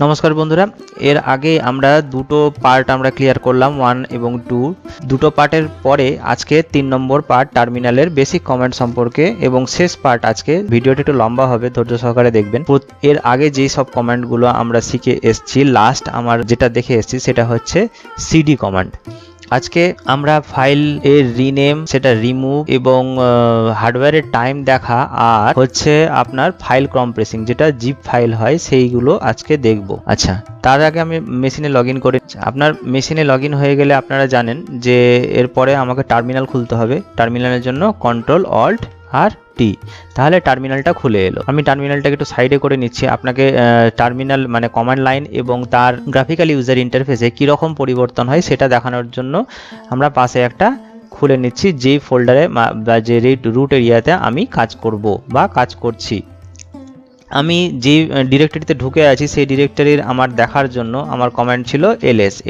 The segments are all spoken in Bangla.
নমস্কার বন্ধুরা, এর আগে আমরা দুটো পার্ট আমরা ক্লিয়ার করলাম 1 এবং 2। দুটো পার্টের পরে আজকে 3 নম্বর পার্ট টার্মিনালের বেসিক কমান্ড সম্পর্কে এবং শেষ পার্ট। আজকে ভিডিওটা একটু লম্বা হবে, ধৈর্য সহকারে দেখবেন। এর আগে যেই সব কমান্ডগুলো আমরা শিখে এসেছি, লাস্ট আমার যেটা দেখে এসেছি সেটা হচ্ছে সিডি কমান্ড। আজকে আমরা ফাইল এর রিনেম, সেটা রিমুভ এবং হার্ডওয়্যারের টাইম দেখা আর হচ্ছে আপনার ফাইল কম্প্রেসিং, যেটা জিপ ফাইল হয়, সেইগুলো আজকে দেখব। আচ্ছা, তার আগে আমি মেশিনে লগ ইন করে, আপনার মেশিনে লগ ইন হয়ে গেলে আপনারা জানেন যে এরপরে আমাকে টার্মিনাল খুলতে হবে। টার্মিনালের জন্য কন্ট্রোল অল্ট আর টি, তাহলে টার্মিনালটা খুলে এলো। আমি টার্মিনালটাকে একটু সাইডে করে নিচ্ছি। আপনাকে টার্মিনাল মানে কমান্ড লাইন এবং তার গ্রাফিক্যাল ইউজার ইন্টারফেসে কীরকম পরিবর্তন হয় সেটা দেখানোর জন্য আমরা পাশে একটা খুলে নিচ্ছি, যেই ফোল্ডারে বা যে রুট এরিয়াতে আমি কাজ করব বা কাজ করছি। আমি যে ডিরেক্টরিতে ঢুকে আছি সেই ডিরেক্টরির আমার দেখার জন্য আমার কমান্ড ছিল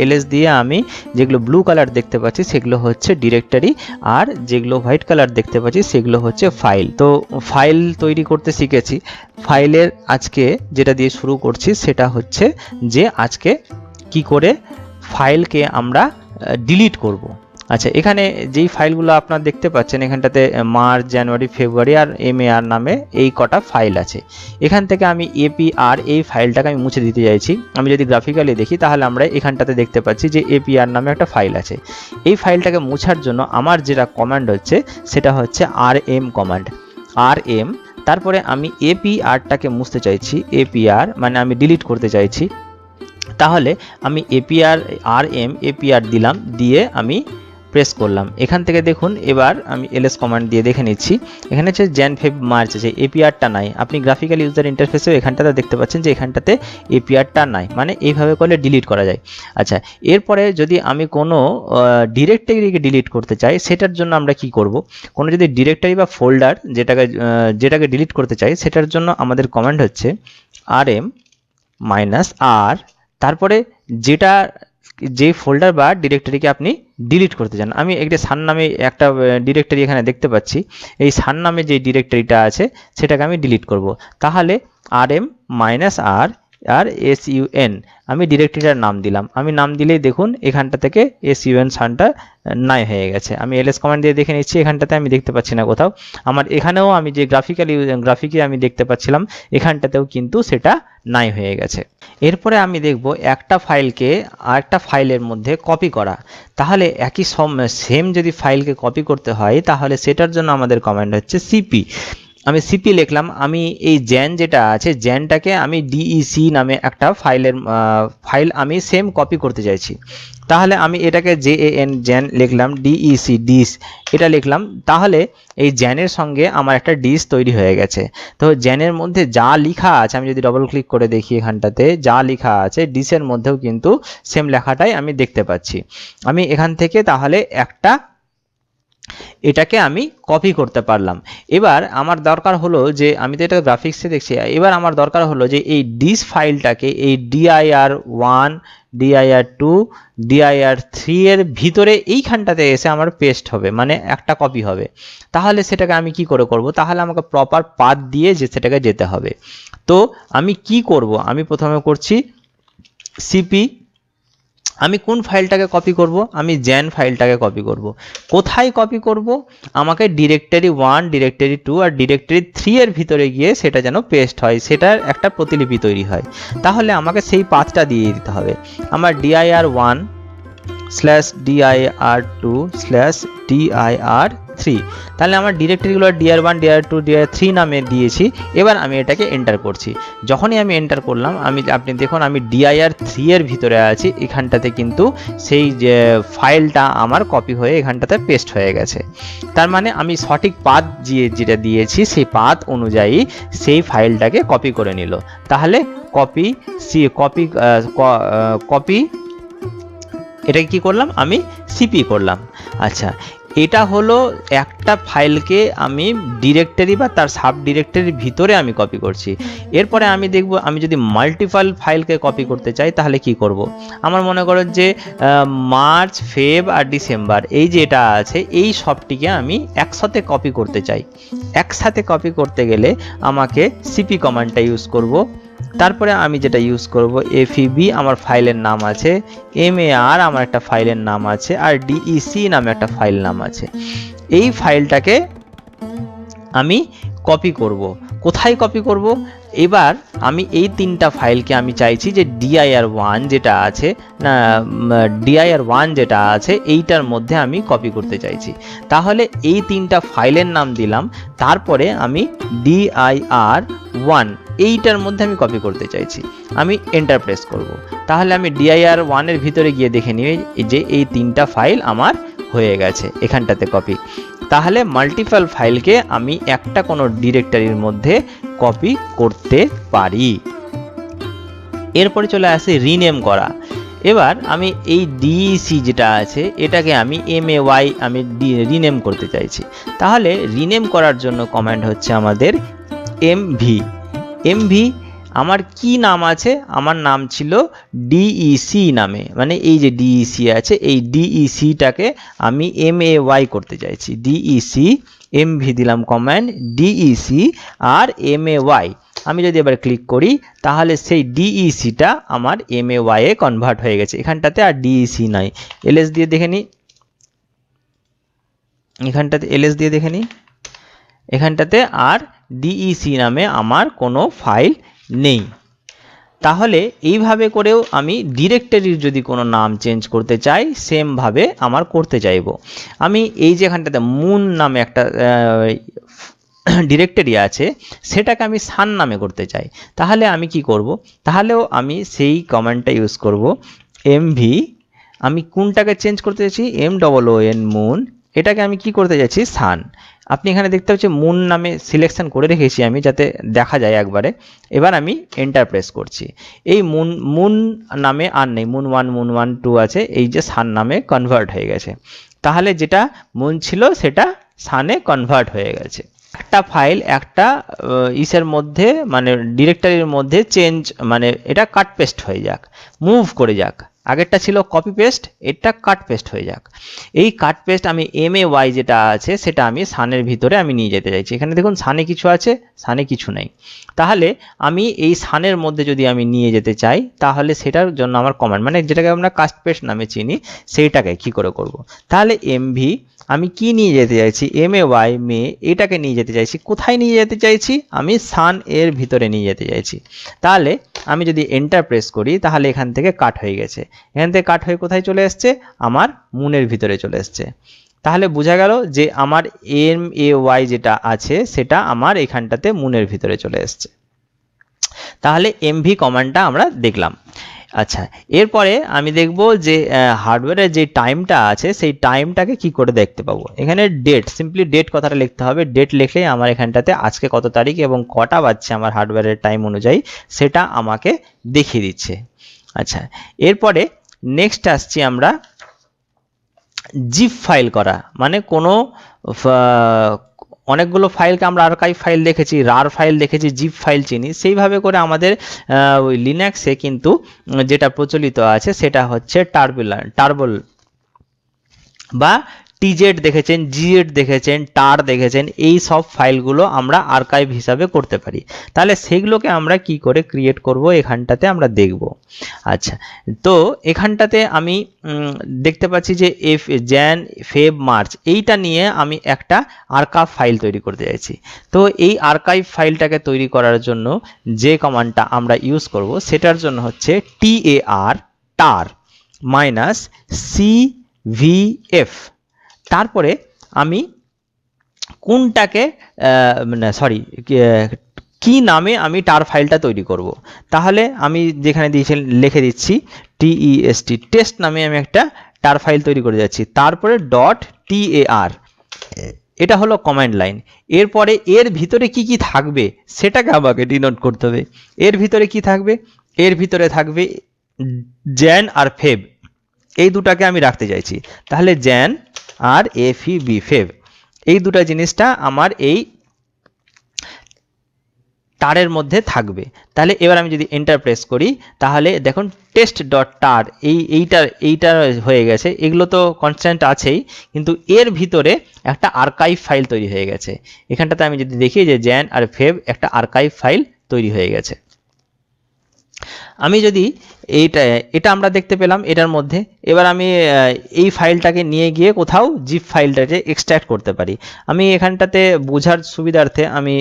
এলএস দিয়ে আমি যেগুলো ব্লু কালার দেখতে পাচ্ছি সেগুলো হচ্ছে ডিরেক্টরি, আর যেগুলো হোয়াইট কালার দেখতে পাচ্ছি সেগুলো হচ্ছে ফাইল। তো ফাইল তৈরি করতে শিখেছি। ফাইলের আজকে যেটা দিয়ে শুরু করছি সেটা হচ্ছে যে আজকে কি করে ফাইলকে আমরা ডিলিট করব। আচ্ছা, এখানে যেই ফাইলগুলো আপনারা দেখতে পাচ্ছেন, এখানটাতে মার্চ, জানুয়ারি, ফেব্রুয়ারি আর MAR নামে এই কটা ফাইল আছে। এখান থেকে আমি APR এই ফাইলটাকে আমি মুছে দিতে চাইছি। আমি যদি গ্রাফিক্যালি দেখি তাহলে আমরা এখানটাতে দেখতে পাচ্ছি যে APR নামে একটা ফাইল আছে। এই ফাইলটাকে মুছার জন্য আমার যেটা কমান্ড হচ্ছে সেটা হচ্ছে RM কমান্ড। RM, তারপরে আমি APRটাকে মুছতে চাইছি। APR মানে আমি ডিলিট করতে চাইছি। তাহলে আমি APR দিলাম, দিয়ে আমি প্রেস করলাম। এখান থেকে দেখুন, এবার আমি ls কমান্ড দিয়ে দেখে নিচ্ছি। এখানে হচ্ছে jan feb march আছে, APRটা নাই। আপনি গ্রাফিক্যাল ইউজার ইন্টারফেসেও এখানটাতে দেখতে পাচ্ছেন যে এখানটাতে APRটা নাই, মানে এইভাবে করলে ডিলিট করা যায়। আচ্ছা, এরপরে যদি আমি কোনো ডিরেক্টরিকে ডিলিট করতে চাই, সেটার জন্য আমরা কি করব? কোনো যদি ডিরেক্টরি বা ফোল্ডার যেটাকে ডিলিট করতে চাই, সেটার জন্য আমাদের কমান্ড হচ্ছে rm -r, তারপরে যে ফোল্ডার বা ডিরেক্টরিকে আপনি ডিলিট করতে চান। আমি একটা সান নামে একটা ডিরেক্টরি এখানে দেখতে পাচ্ছি। এই সান নামে যে ডিরেক্টরিটা আছে সেটাকে আমি ডিলিট করব। তাহলে rm -r আর sun আমি ডিরেক্টরিটার নাম দিলাম। আমি নাম দিলেই দেখুন এখানটা থেকে sun সানটা নাই হয়ে গেছে। আমি ls কমান্ড দিয়ে দেখে নিচ্ছি, এখানটাতে আমি দেখতে পাচ্ছি না কোথাও। আমার এখানেও আমি যে গ্রাফিকে আমি দেখতে পাচ্ছিলাম, এখানটাতেও কিন্তু সেটা নাই হয়ে গেছে। এরপরে আমি দেখব একটা ফাইলকে আরেকটা ফাইলের মধ্যে কপি করা। তাহলে একই সেম যদি ফাইলকে কপি করতে হয়, তাহলে সেটার জন্য আমাদের কমান্ড হচ্ছে সিপি। আমি সিপি লিখলাম। আমি এই জ্যান যেটা আছে, জ্যানটাকে আমি DEC নামে একটা ফাইল আমি সেম কপি করতে চাইছি। তাহলে আমি এটাকে জ্যান লিখলাম, DEC ডিস এটা লিখলাম। তাহলে এই জ্যানের সঙ্গে আমার একটা ডিস তৈরি হয়ে গেছে। তো জ্যানের মধ্যে যা লেখা আছে, আমি যদি ডবল ক্লিক করে দেখি, এখানটাতে যা লেখা আছে ডিসের মধ্যেও কিন্তু সেম লেখাটাই আমি দেখতে পাচ্ছি। আমি এখান থেকে তাহলে এটাকে আমি কপি করতে পারলাম। এবার আমার দরকার হলো যে, আমি তো এটা গ্রাফিক্সে দেখছি, এবার আমার দরকার হলো যে এই ডিস ফাইলটাকে এই dir1 dir2 dir3 এর ভিতরে এইখানটাতে এসে আমার পেস্ট হবে, মানে একটা কপি হবে। তাহলে সেটাকে আমি কি করে করব? তাহলে আমাকে প্রপার পাথ দিয়ে সেটাকে যেতে হবে। তো আমি কি করব? আমি প্রথমে করছি সিপি। আমি কোন ফাইলটাকে কপি করব? আমি জ্যান ফাইলটাকে কপি করব। কোথায় কপি করব? আমাকে ডিরেক্টরি 1, ডিরেক্টরি 2 আর ডিরেক্টরি 3 এর ভিতরে গিয়ে সেটা যেন পেস্ট হয়, সেটার একটা প্রতিলিপি তৈরি হয়। তাহলে আমাকে সেই পাথটা দিয়ে দিতে হবে। আমার dir1/dir2/dir3, তাহলে আমার ডিরেক্টরিগুলো dir1, dir2, dir3 নামে দিয়েছি। এবার আমি এটাকে এন্টার করছি। যখনই আমি এন্টার করলাম, আপনি দেখুন আমি dir3 এর ভিতরে আছি। এখানটাতে কিন্তু সেই যে ফাইলটা আমার কপি হয়ে এখানটাতে পেস্ট হয়ে গেছে। তার মানে আমি সঠিক পাথ যেটা দিয়েছি সেই পাথ অনুযায়ী সেই ফাইলটাকে কপি করে নিল। তাহলে কপি এটাকে কি করলাম? আমি সিপি করলাম। আচ্ছা, এটা হলো একটা ফাইলকে আমি ডিরেক্টরি বা তার সাব ডিরেক্টরির ভিতরে আমি কপি করছি। এরপরে আমি দেখব, আমি যদি মাল্টিপল ফাইলকে কপি করতে চাই তাহলে কি করব? আমার মনে করো যে মার্চ, ফেব আর ডিসেম্বর এই যে এটা আছে, এই সবটিকে আমি একসাথে কপি করতে চাই। একসাথে কপি করতে গেলে আমাকে সিপি কমান্ডটা ইউজ করব। তারপরে আমি যেটা ইউজ করব FEB আমার ফাইলের নাম আছে, MAR আমার একটা ফাইলের নাম আছে, আর DEC নামে একটা ফাইল নাম আছে। এই ফাইলটাকে আমি কপি করব। কোথায় কপি করব? এবার আমি এই তিনটা ফাইলকে আমি চাইছি যে dir1 যেটা আছে না, dir1 যেটা আছে এইটার মধ্যে আমি কপি করতে চাইছি। তাহলে এই তিনটা ফাইলের নাম দিলাম, তারপরে আমি dir1 এইটার মধ্যে আমি কপি করতে চাইছি, আমি এন্টার প্রেস করব। তাহলে আমি dir1 এর ভিতরে গিয়ে দেখে নিই যে এই তিনটা ফাইল আমার হয়ে গেছে এখানটাতে কপি। তাহলে মাল্টিপল ফাইলকে আমি একটা কোনো ডিরেক্টরির মধ্যে কপি করতে পারি। এরপরে চলে আসে রিনেম করা। এবার আমি এই DEC যেটা আছে এটাকে আমি MAY আমি রিনেম করতে চাইছি। তাহলে রিনেম করার জন্য কমান্ড হচ্ছে আমাদের MV। আমার কি নাম আছে? আমার নাম ছিল DEC নামে, মানে এই যে DEC আছে এই DECটাকে আমি MAY করতে চাইছি। DEC MV দিলাম কমান্ড, DEC আর MAY। আমি যদি এবার ক্লিক করি তাহলে সেই DECটা আমার MAY এ কনভার্ট হয়ে গেছে। এখানটাতে আর DEC নাই। LS দিয়ে দেখে নিই, এখানটাতে LS দিয়ে দেখে নিই, এখানটাতে আর DEC নামে আমার কোনো ফাইল নেই। তাহলে এইভাবে করেও আমি ডিরেক্টরির যদি কোনো নাম চেঞ্জ করতে চাই সেম ভাবে আমার করতে চাইবো। আমি এই যে এখানটাতে মুন নামে একটা ডিরেক্টরি আছে সেটাকে আমি সান নামে করতে চাই। তাহলে আমি কি করব? তাহলেও আমি সেই কমান্ডটা ইউজ করব MV। আমি কোনটাকে চেঞ্জ করতে চাইছি? MOON মুন, এটাকে আমি কি করতে চাইছি? সান। আপনি এখানে দেখতে পাচ্ছেন মুন নামে সিলেকশন করে রেখেছি আমি যাতে দেখা যায় একবারে। এবার আমি এন্টার প্রেস করছি। এই মুন নামে আর নেই, মুন 1 2 আছে, এই যে সান নামে কনভার্ট হয়ে গেছে। তাহলে যেটা মুন ছিল সেটা সানে কনভার্ট হয়ে গেছে। একটা ফাইল একটা ইসের মধ্যে মানে ডিরেক্টরির মধ্যে চেঞ্জ মানে এটা কাট পেস্ট হয়ে যাক, মুভ করে যাক। আগেরটা ছিল কপি পেস্ট, এটা কাট পেস্ট হয়ে যাক। এই কাট পেস্ট আমি MAY যেটা আছে সেটা আমি সানের ভিতরে আমি নিয়ে যেতে চাইছি। এখানে দেখুন সানে কিছু আছে, সানে কিছু নেই। তাহলে আমি এই সানের মধ্যে যদি আমি নিয়ে যেতে চাই তাহলে সেটার জন্য আমার কমান্ড মানে যেটাকে আমরা কাট পেস্ট নামে চিনি সেইটাকে কি করে করব? তাহলে MV আমি কি নিয়ে যেতে চাইছি? MAY এটাকে নিয়ে যেতে চাইছি। কোথায় নিয়ে যেতে চাইছি? আমি সান এর ভিতরে নিয়ে যেতে চাইছি। তাহলে আমি যদি এন্টার প্রেস করি তাহলে এখান থেকে কাট হয়ে গেছে। এখান থেকে কাট হয়ে কোথায় চলে এসছে? আমার মুনের ভিতরে চলে এসছে। তাহলে বোঝা গেল যে আমার MAY যেটা আছে সেটা আমার এখানটাতে মুনের ভিতরে চলে এসছে। তাহলে MV কমান্ডটা আমরা দেখলাম। আচ্ছা, এরপরে আমি দেখব যে হার্ডওয়্যারের যে টাইমটা আছে সেই টাইমটাকে কি করে দেখতে পাবো। এখানে ডেট, সিম্পলি ডেট কথাটা লিখতে হবে। ডেট লিখলেই আমার এখানটাতে আজকে কত তারিখ এবং কটা বাজছে আমার হার্ডওয়্যারের টাইম অনুযায়ী সেটা আমাকে দেখিয়ে দিচ্ছে। আচ্ছা, এরপরে নেক্সট আসছি আমরা জিপ ফাইল করা, মানে কোনো অনেকগুলো ফাইলকে আমরা আর্কাইভ ফাইল দেখেছি, রার ফাইল দেখেছি, জিপ ফাইল চিনি। সেইভাবে করে আমাদের ওই লিনাক্সে কিন্তু যেটা প্রচলিত আছে সেটা হচ্ছে টার্বল বা টিজেড দেখেছেন, জিএড দেখেছেন, টার দেখেছেন, এই সব ফাইলগুলো আমরা আর্কাইভ হিসাবে করতে পারি। তাহলে সেগুলোকে আমরা কি করে ক্রিয়েট করব এখানটাতে আমরা দেখব। আচ্ছা, তো এখানটাতে আমি দেখতে পাচ্ছি যে jan feb march এইটা নিয়ে আমি একটা আর্কাইভ ফাইল তৈরি করতে চাইছি। তো এই আর্কাইভ ফাইলটাকে তৈরি করার জন্য যে কমান্ডটা আমরা ইউজ করব সেটার জন্য হচ্ছে tar -cvf। তারপরে আমি কোনটাকে সরি কি নামে আমি টার ফাইলটা তৈরি করব। তাহলে আমি যেখানে দিয়েছি লিখে দিচ্ছি test, টেস্ট নামে আমি একটা টার ফাইল তৈরি করে যাচ্ছি। তারপরে .tar, এটা হলো কমান্ড লাইন। এরপরে এর ভিতরে কি কি থাকবে সেটাকে আমাকে ডিনোট করতে হবে। এর ভিতরে কি থাকবে? এর ভিতরে থাকবে jan আর feb, এই দুটাকে আমি রাখতে চাইছি। তাহলে jan আর feb এই দুটা জিনিসটা আমার এই টারের মধ্যে থাকবে। তাহলে এবার আমি যদি এন্টার প্রেস করি তাহলে দেখুন test.tar এইটা হয়ে গেছে। এগুলো তো কনস্ট্যান্ট আছেই, কিন্তু এর ভিতরে একটা আর্কাইভ ফাইল তৈরি হয়ে গেছে। এখানটাতে আমি যদি দেখি যে jan আর feb একটা আর্কাইভ ফাইল তৈরি হয়ে গেছে। আমি যদি এটা আমরা দেখতে পেলাম এটার মধ্যে, এবার আমি এই ফাইলটাকে নিয়ে গিয়ে কোথাও জিপ ফাইলটাকে এক্সট্র্যাক্ট করতে পারি। আমি এখানটাতে বোঝার সুবিধার্থে আমি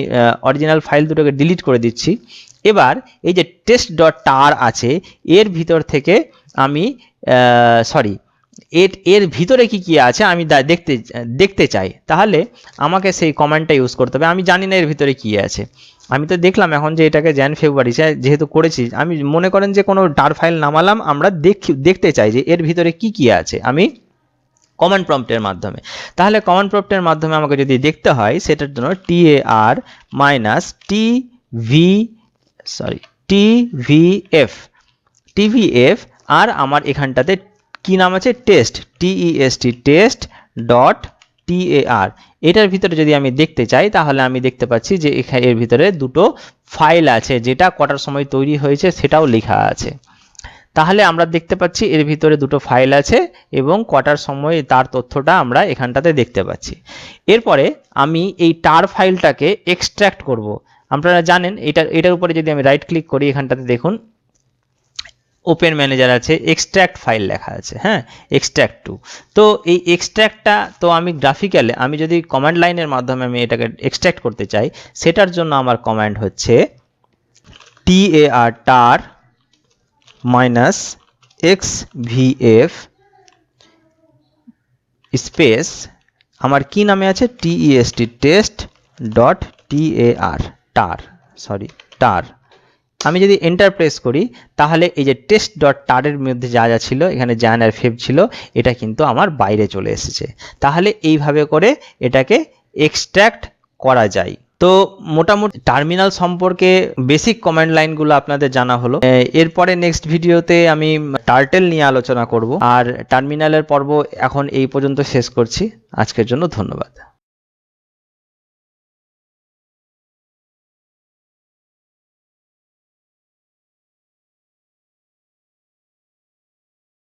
অরিজিনাল ফাইল দুটোকে ডিলিট করে দিচ্ছি। এবার এই যে test.tar আছে এর ভিতর থেকে আমি সরি এর ভিতরে কি আছে আমি দেখতে চাই, তাহলে আমাকে সেই কমান্ডটা ইউজ করতে হবে। আমি জানি না এর ভিতরে কি আছে, আমি তো দেখলাম এখন যে এটাকে ফেব্রুয়ারি যেহেতু করেছি, আমি মনে করেন যে কোনো টার ফাইল নামালাম, আমরা দেখতে চাই যে এর ভিতরে কি আছে, আমি কমান্ড প্রম্পটের মাধ্যমে। তাহলে কমান্ড প্রম্পটের মাধ্যমে আমাকে যদি দেখতে হয় সেটার জন্য tar মাইনাস tvf আর আমার এখানটাতে কি নাম আছে টেস্ট ডট tar। এটার ভিতরে যদি আমি দেখতে চাই তাহলে আমি দেখতে পাচ্ছি যে এর ভিতরে দুটো ফাইল আছে, যেটা কটার সময় তৈরি হয়েছে সেটাও লেখা আছে। তাহলে আমরা দেখতে পাচ্ছি এর ভিতরে দুটো ফাইল আছে এবং কটার সময় তার তথ্যটা আমরা এখানটাতে দেখতে পাচ্ছি। এরপরে আমি এই টার ফাইলটাকে এক্সট্র্যাক্ট করব। আপনারা জানেন এটার উপরে যদি আমি রাইট ক্লিক করি, এখানটাতে দেখুন ওপেন ম্যানেজার আছে, এক্সট্র্যাক্ট ফাইল লেখা আছে, হ্যাঁ এক্সট্র্যাক্ট টু। তো এই এক্সট্র্যাক্টটা তো আমি গ্রাফিক্যালে আমি যদি কমান্ড লাইনের মাধ্যমে আমি এটাকে এক্সট্র্যাক্ট করতে চাই, সেটার জন্য আমার কমান্ড হচ্ছে tar মাইনাস xvf স্পেস আমার কি নামে আছে টেস্ট ডট tar। আমি যদি এন্টার প্রেস করি তাহলে এই যে টেস্ট ডট টারের মধ্যে যা ছিল, এখানে জ্যান আর ফেব ছিল, এটা কিন্তু আমার বাইরে চলে এসেছে। তাহলে এইভাবে করে এটাকে এক্সট্র্যাক্ট করা যায়। তো মোটামুটি টার্মিনাল সম্পর্কে বেসিক কমান্ড লাইনগুলো আপনাদের জানা হলো। এরপরে নেক্সট ভিডিওতে আমি টার্টেল নিয়ে আলোচনা করব। আর টার্মিনালের পর্ব এখন এই পর্যন্ত শেষ করছি। আজকের জন্য ধন্যবাদ।